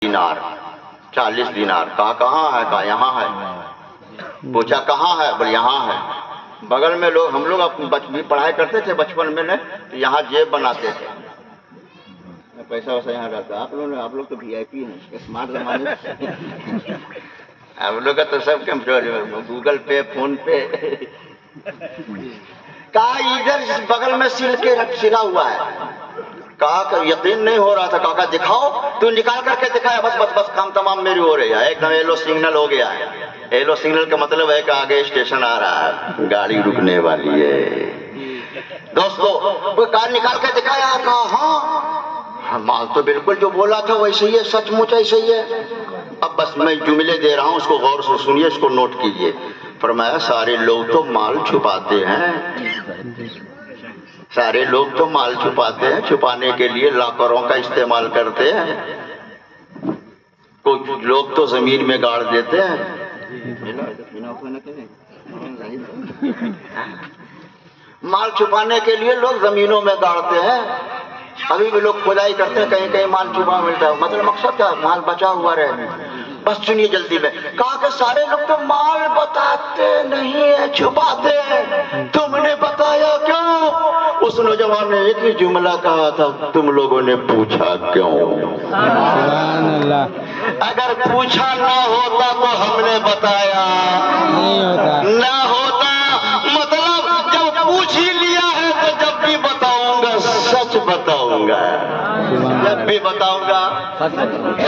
دینار 40 دینار. کہا کہاں ہے؟ کہا یہاں ہے. پوچھا کہاں ہے؟ بول یہاں ہے. بغل میں لوگ ہم لوگ بھی پڑھائی کرتے تھے بچپن میں یہاں جیب بناتے تھے. پیسہ ویسا یہاں رہتا. آپ لوگ تو وی آئی پی ہیں اسمارٹ زمانے. ہم لوگ کا تو سب کمپیوٹر گوگل پے فون پے. کہا ادھر بغل میں سلا ہوا ہے. کہا کہ یقین نہیں ہو رہا تھا. کہا دکھاؤ. تو نکال کر کے دکھایا. بس کام تمام میری ہو رہی ہے. ایک دم ایلو سگنل ہو گیا ہے. ایلو سگنل کا مطلب ہے کہ آگے اسٹیشن آ رہا ہے, گاڑی رکنے والی ہے. دوستو کار نکال کے دکھایا. کہا ہاں مال تو بالکل جو بولا تھا ویسے ہی ہے, سچ مچ ایسے ہی ہے. اب بس میں جملے دے رہا ہوں, اس کو غور سے سنیے, اس کو نوٹ کیجئے. فرمایا سارے لوگ تو مال چھپاتے ہیں, سارے لوگ تو مال چھپاتے ہیں, چھپانے کے لیے لاکروں کا استعمال کرتے ہیں. کچھ لوگ تو زمین میں گاڑ دیتے ہیں. مال چھپانے کے لیے لوگ زمینوں میں گاڑتے ہیں. ابھی بھی لوگ کھدائی کرتے ہیں, کہیں کہیں مال چھپا ملتا ہے. مطلب مقصد کیا؟ مال بچا ہوا رہے. بس سنیے جلدی میں. کہا کہ سارے لوگ تو مال بتاتے نہیں ہیں, چھپاتے ہیں. تم نے بتایا کیوں؟ اس نوجوان نے ایک ہی جملہ کہا تھا, تم لوگوں نے پوچھا کیوں؟ سبحان اللہ. اگر پوچھا نہ ہوتا تو ہم نے بتایا نہیں ہوتا. نہ ہوتا. مطلب جب پوچھ ہی لیا ہے تو جب بھی بتاؤں گا سچ بتاؤں گا, جب بھی بتاؤں گا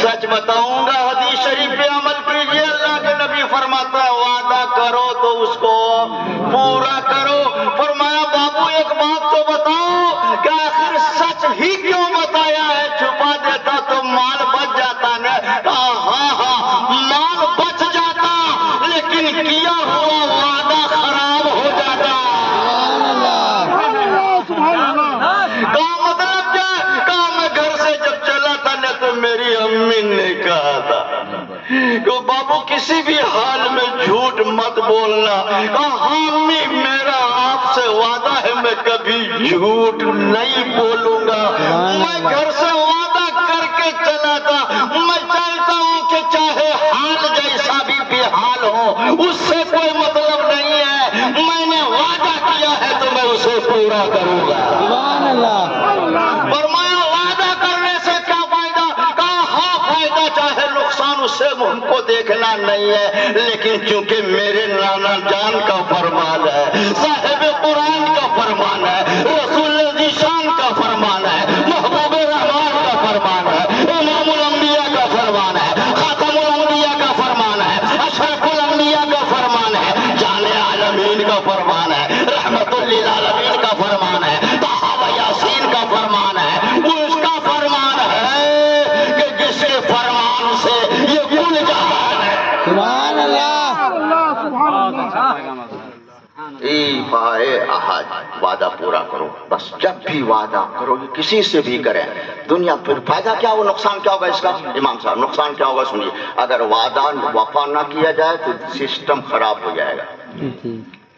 سچ بتاؤں گا. حدیث شریف پہ عمل کیجیے. اللہ کے نبی فرماتا ہے وعدہ کرو تو اس کو پورا کرو. فرمایا بابو ایک بات تو بتاؤ کہ آخر سچ ہی کیوں بتایا ہے؟ چھپا دیتا تو مال بچ جاتا نا. ہاں ہاں مال بچ جاتا, لیکن کیا ہوا وعدہ خراب ہو جاتا. کہا مطلب کیا؟ کہا میں گھر سے جب چلا تھا نا تو میری امی نے کہا تھا کہ بابو کسی بھی حال میں جھوٹ مت بولنا. کہا ہاں امی میرا آپ سے وعدہ ہے میں کبھی جھوٹ نہیں بولوں گا. میں گھر سے وعدہ کر کے چلا تھا. میں چاہتا ہوں کہ چاہے حال جیسا بھی حال ہو اس سے کوئی مطلب نہیں ہے. میں نے وعدہ کیا ہے تو میں اسے پورا کروں گا. سبحان اللہ. فرمایا وعدہ کرنے سے کیا فائدہ؟ کہا ہاں فائدہ چاہے نقصان اس سے ہم کو دیکھنا نہیں ہے, لیکن چونکہ میرے نانا جان کا فرمان ہے, صاحب قرآن کا فرمان ہے, رسول ذیشان کا فرمان ہے, محبوب رحمان کا فرمان ہے, امام الانبیاء کا فرمان ہے, خاتم الانبیاء کا فرمان ہے, اشرف الانبیاء کا فرمان ہے, جان عالمین کا فرمان ہے, رحمت للعالمین کا فرمان ہے, طه یاسین کا فرمان ہے. وہ اس کا فرمان ہے کہ جس کے فرمان سے یہ کل جہان ہے. سبحان اللہ. ایفائے احد, وعدہ پورا کرو. بس جب بھی وعدہ کرو کسی سے بھی کریں دنیا, پھر فائدہ کیا ہو نقصان کیا ہوگا اس کا؟ امام صاحب نقصان کیا ہوگا سنیے. اگر وعدہ وفا نہ کیا جائے تو سسٹم خراب ہو جائے گا.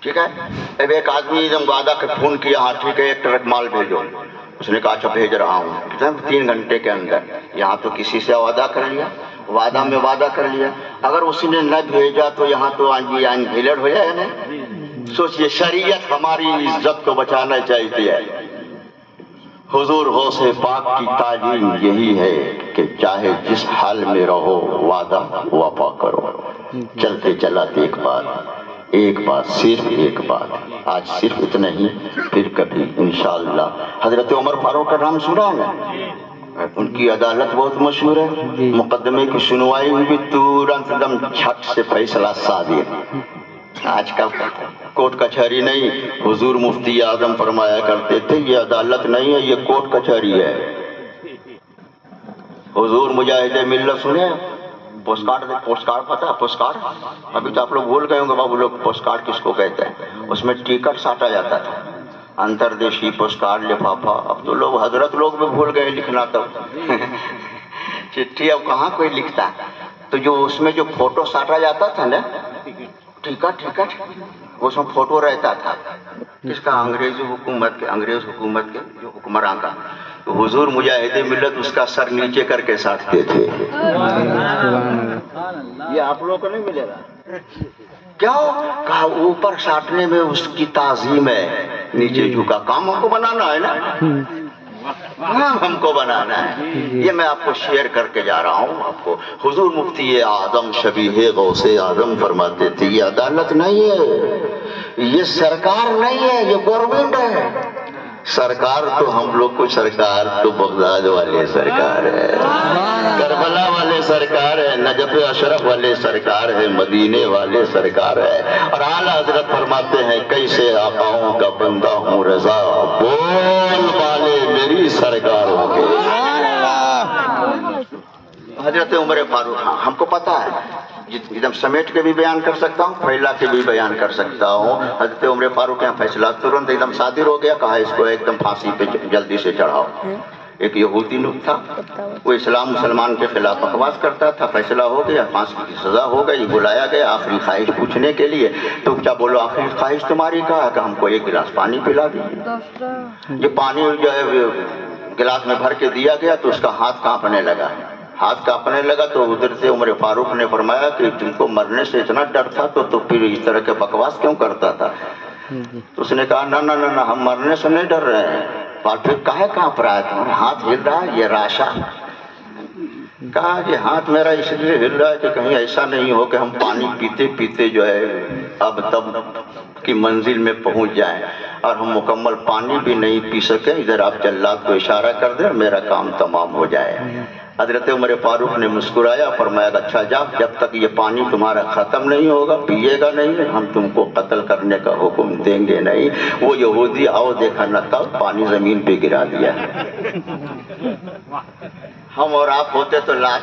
ٹھیک ہے. اب ایک آدمی وعدہ کے فون کیا, ہاں ٹھیک ہے 1 ٹرک مال بھیجو. اس نے کہا اچھا بھیج رہا ہوں. 3 گھنٹے کے اندر یہاں تو کسی سے وعدہ کر لیا, وعدہ میں وعدہ کر لیا. اگر اس نے نہ بھیجا تو یہاں تو آن بھیلڑ ہو جائے نا. سوچئے شریعت ہماری عزت کو بچانا چاہتی ہے. حضور غوث پاک کی تعلیم یہی ہے کہ چاہے جس حال میں رہو وعدہ وفا کرو. چلتے چلاتے ایک بات صرف ایک بات, آج صرف اتنا ہی, پھر کبھی انشاءاللہ. حضرت عمر فاروق کا نام سنا ہے, ان کی عدالت بہت مشہور ہے. مقدمے کی سنوائی ہوئی بھی تورنت دم جھٹ سے فیصلہ صادر. آج کل کوٹ کچہری نہیں, حضور مفتی اعظم فرمایا کرتے تھے یہ عدالت نہیں ہے یہ کوٹ کچہری ہے. حضور مجاہد ملت سنے, پوسٹ کارڈ پتہ ہے؟ پوسٹ کارڈ ابھی تو آپ لوگ بھول گئے ہوں گے بابو لوگ پوسٹ کارڈ کس کو کہتے ہیں. اس میں ٹکٹ ساٹا جاتا تھا, انتردیشی پوسٹ کارڈ لفافہ. اب تو لوگ حضرت لوگ بھی بھول گئے لکھنا. تو چٹھی اب کہاں کوئی لکھتا. تو جو اس میں جو فوٹو ساٹا جاتا تھا نا, ٹکٹ اس میں فوٹو رہتا تھا. کس کا؟ انگریز حکومت کے جو حکمران کا. हुजूर मुजाहिद मिल्लत उसका सर नीचे करके साटते थे। ये आप लोगों को नहीं मिलेगा। क्यों? कहा ऊपर साटने में उसकी ताजीम है, नीचे झुका। काम हमको बनाना है ना, काम हमको बनाना है। ये मैं आपको शेयर करके जा रहा हूँ आपको। हुजूर मुफ्ती आजम शबीह गौसे आजम फरमाते थे ये अदालत नहीं है, ये सरकार नहीं है, ये गवर्नमेंट है। सरकार तो हम लोग को, सरकार तो बगदाद वाले सरकार है, करबला वाले सरकार है, नजफ अशरफ वाले सरकार है, मदीने वाले सरकार है। और आला हजरत फरमाते हैं कैसे आकाओं का बंदा हूँ रजा, बोल वाले मेरी सरकार होंगे। हजरत उमर फारूक, हाँ हमको पता है, एकदम समेट के भी बयान कर सकता हूँ, फैला के भी बयान कर सकता हूँ। हजरत उमर फारूक यहाँ फैसला तुरंत एकदम सादिर हो गया, कहा इसको एकदम फांसी पे जल्दी से चढ़ाओ। एक यहूदी लोग था, वो इस्लाम मुसलमान के खिलाफ बकवास करता था, फैसला हो गया, फांसी की सजा हो गई। बुलाया गया आखिरी ख्वाहिश पूछने के लिए, तो क्या बोलो आखिरी ख्वाहिश तुम्हारी? कहा कि हमको एक गिलास पानी पिला दीजिए। ये पानी जो है गिलास में भर के दिया गया तो उसका हाथ कांपने लगा। हाथ कांपने लगा तो उधर से उमर फारूक ने फरमाया कि तुमको मरने से इतना डर था तो फिर इस तरह के बकवास क्यों करता था? तो उसने कहा ना ना ना ना, हम मरने से नहीं डर रहे हैं। पर फिर काहे कांप रहा है तुम्हारा हाथ हिल रहा है? ये राशा। कहा कि हाथ मेरा इसलिए हिल रहा है कि कहीं ऐसा नहीं हो कि हम पानी पीते पीते जो है अब तब की मंजिल में पहुंच जाएं और हम मुकम्मल पानी भी नहीं पी सके, इधर आप जल्लाद को इशारा कर दें, मेरा काम तमाम हो जाए। हजरत उमर फारूक ने मुस्कुराया, फरमाया अच्छा जा, जब तक ये पानी तुम्हारा खत्म नहीं होगा, पिएगा नहीं, हम तुमको कत्ल करने का हुक्म देंगे नहीं। वो यहूदी आओ देखा न तब पानी जमीन पे गिरा दिया। हम और आप होते तो लात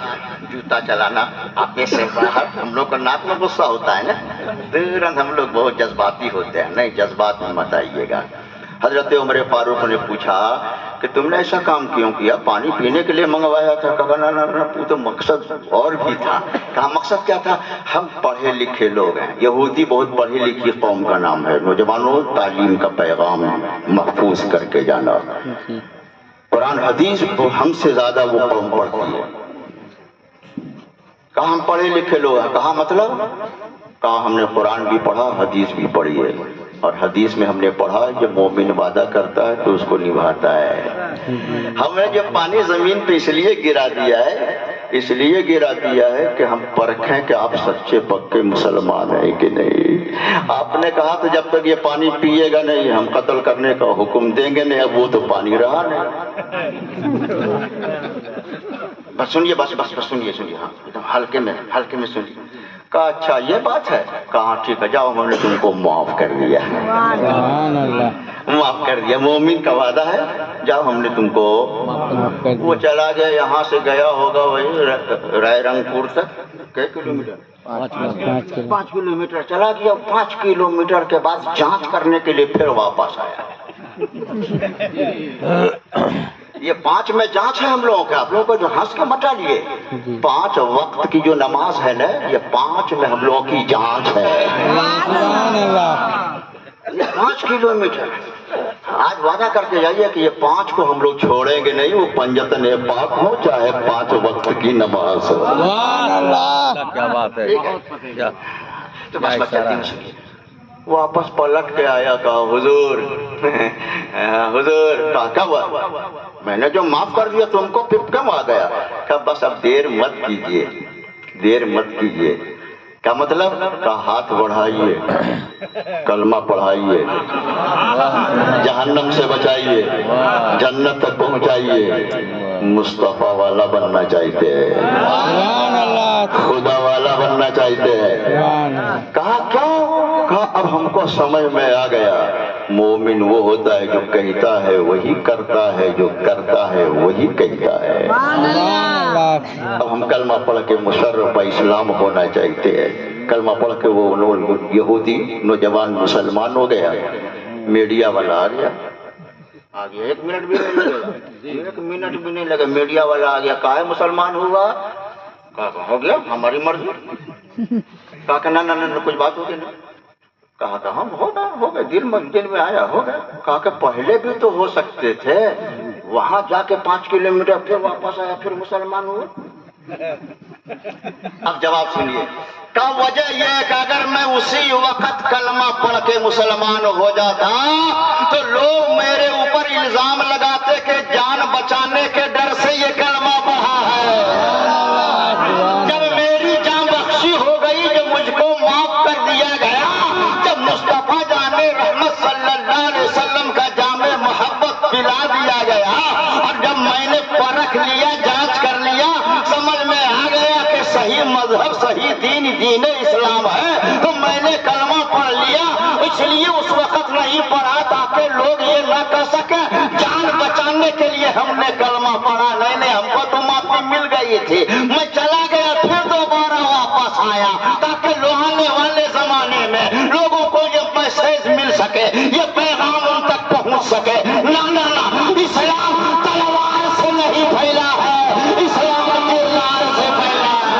जूता चलाना आपके से बाहर, हम लोग का नाक में गुस्सा होता है ना, तुरंत हम लोग बहुत जज्बाती होते हैं। नहीं, जज्बात में मत आइएगा। हजरत उमर फारूक ने पूछा कि तुमने ऐसा काम क्यों किया? पानी पीने के लिए मंगवाया था? कहा ना ना ना, तो मकसद और भी था। कहा मकसद क्या था? हम पढ़े लिखे लोग हैं, यहूदी बहुत पढ़ी लिखी कौम का नाम है। नौजवानों, तालीम का पैगाम महफूज करके जाना। कुरान हदीस को हमसे ज्यादा वो कौम पढ़ती है। कहा हम पढ़े लिखे लोग हैं। कहा मतलब? कहा हमने कुरान भी पढ़ा, हदीस भी पढ़ी है, और हदीस में हमने पढ़ा जब मोमिन वादा करता है तो उसको निभाता है। हमने जब पानी जमीन पे इसलिए गिरा दिया है कि हम परखें कि आप सच्चे पक्के मुसलमान हैं कि नहीं। आपने कहा तो जब तक ये पानी पिएगा नहीं हम कत्ल करने का हुक्म देंगे नहीं। अब वो तो पानी रहा नहीं। बस सुनिए, बस सुनिए, हाँ एकदम हल्के में सुनिए। कहा अच्छा ये बात है? कहा ठीक है, जाओ हमने तुमको माफ कर दिया, माफ कर दिया। मोमिन का वादा है, जाओ हमने तुमको। वो चला गया, यहाँ से गया होगा वही रायरंगपुर तक, कितने किलोमीटर? 5 किलोमीटर चला गया। 5 किलोमीटर के बाद जांच करने के लिए फिर वापस आया। ये 5 में जांच है हम लोगों का। आप लोगों को जो हंस के मचा लिए, 5 वक्त की जो नमाज है ना, ये 5 में हम लोगों की जांच है। 5 किलोमीटर आज वादा करके जाइए कि ये 5 को हम लोग छोड़ेंगे नहीं, वो पंजतन पाक हो चाहे 5 वक्त की नमाज हो। क्या बात है। तो बस वापस पलट के आया, कहा हुजूर क्या हुआ? मैंने जो माफ कर दिया तुमको फिर क्यों आ गया? कहा बस अब देर मत कीजिए। क्या मतलब? का हाथ बढ़ाइए, कलमा पढ़ाइए, जहन्नम से बचाइए, जन्नत तक पहुंचाइए। मुस्तफा वाला बनना चाहते हैं, खुदा वाला बनना चाहते हैं। कहा क्यों? कहा अब हमको समझ में आ गया, मोमिन वो होता है जो कहता है वही करता है, जो करता है वही कहता है। अब हम कलमा पढ़ के मुशर्रफ इस्लाम होना चाहते हैं। कलमा पढ़ के वो यहूदी नौजवान मुसलमान हो गया। मीडिया वाला आ गया, 1 मिनट भी नहीं लगा, मीडिया वाला आ गया। कहा मुसलमान हुआ? कहा हो गया, हमारी मर्जी। कहा ना कुछ बात होगी ना? कहा था हम हो गए, दिल में आया, हो गया। कहा कि पहले भी तो हो सकते थे, वहां जाके 5 किलोमीटर फिर वापस आया, फिर मुसलमान हुआ। अब जवाब सुनिए, का वजह यह है कि अगर मैं उसी वक्त कलमा पढ़ के मुसलमान हो जाता तो लोग मेरे ऊपर इल्जाम लगाते कि जान बचाने के डर से ये कलमा पढ़ा है। जब मेरी जान बख्शी हो गई, जब मुझको माफ कर दिया गया, जब मुस्तफा जाने रहमत सल्लल्लाहु अलैहि वसल्लम का जामे मोहब्बत पिला दिया गया, और जब मैंने परख लिया, जांच कर लिया, समझ में आ गया कि सही मजहब, सही दीन दीन इस्लाम है, तो मैंने कलमा पढ़ लिया। इसलिए उस वक्त नहीं पढ़ा ताकि लोग ये न कह सके जान बचाने के लिए हमने कलमा पढ़ा। नहीं, हमको तो माफी मिल गई थी, मैं चला गया, फिर दोबारा वापस आया ताकि लोहाने वाले जमाने में लोगों को ये मैसेज मिल सके, ये पैगाम उन तक पहुंच सके। ना ना ना, इस्लाम तलवार से नहीं फैला है, इस्लाम किरदार से फैला है।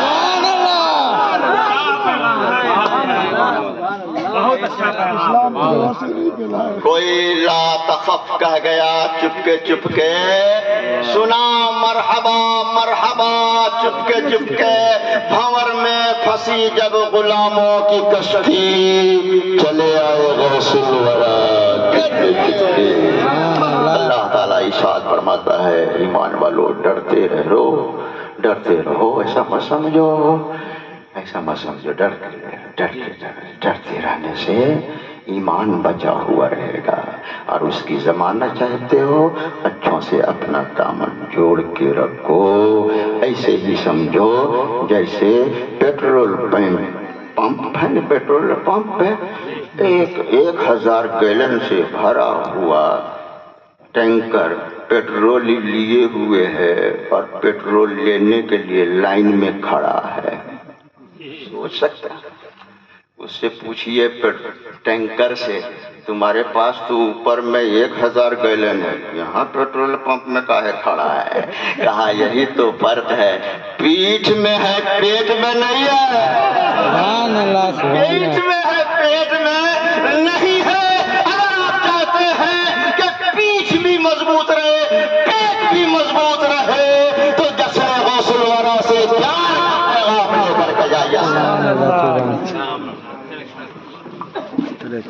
कोई ला तखफ कह गया चुपके चुपके, सुना मरहबा मरहबा चुपके चुपके, भंवर में फंसी जब गुलामों की कश्ती, चले आए गौसुल वरा। अल्लाह ताला इरशाद फरमाता है, ईमान वालों डरते रहो, डरते रहो, ऐसा मत समझो, ऐसा मत समझो, डरते रहने से ईमान बचा हुआ रहेगा। और उसकी जमानत चाहते हो, अच्छों से अपना दामन जोड़ के रखो। ऐसे ही समझो जैसे पेट्रोल पंप है ना, पेट्रोल पंप है, 1000 गैलन से भरा हुआ टैंकर पेट्रोल लिए हुए है और पेट्रोल लेने के लिए लाइन में खड़ा है। सोच सकता है? उससे पूछिए टैंकर से, तुम्हारे पास तो ऊपर में 1000 गैलन है, यहाँ पेट्रोल पंप में काहे खड़ा है? कहा यही तो फर्क है, पीठ में है, पेट में नहीं है। पीठ में है, पेट में नहीं है। अगर आप चाहते हैं कि पीठ भी मजबूत रहे, पेट भी मजबूत रहे, तो जश्न गौसुल वरा से प्यार पैगाम लेकर के जाइए। चले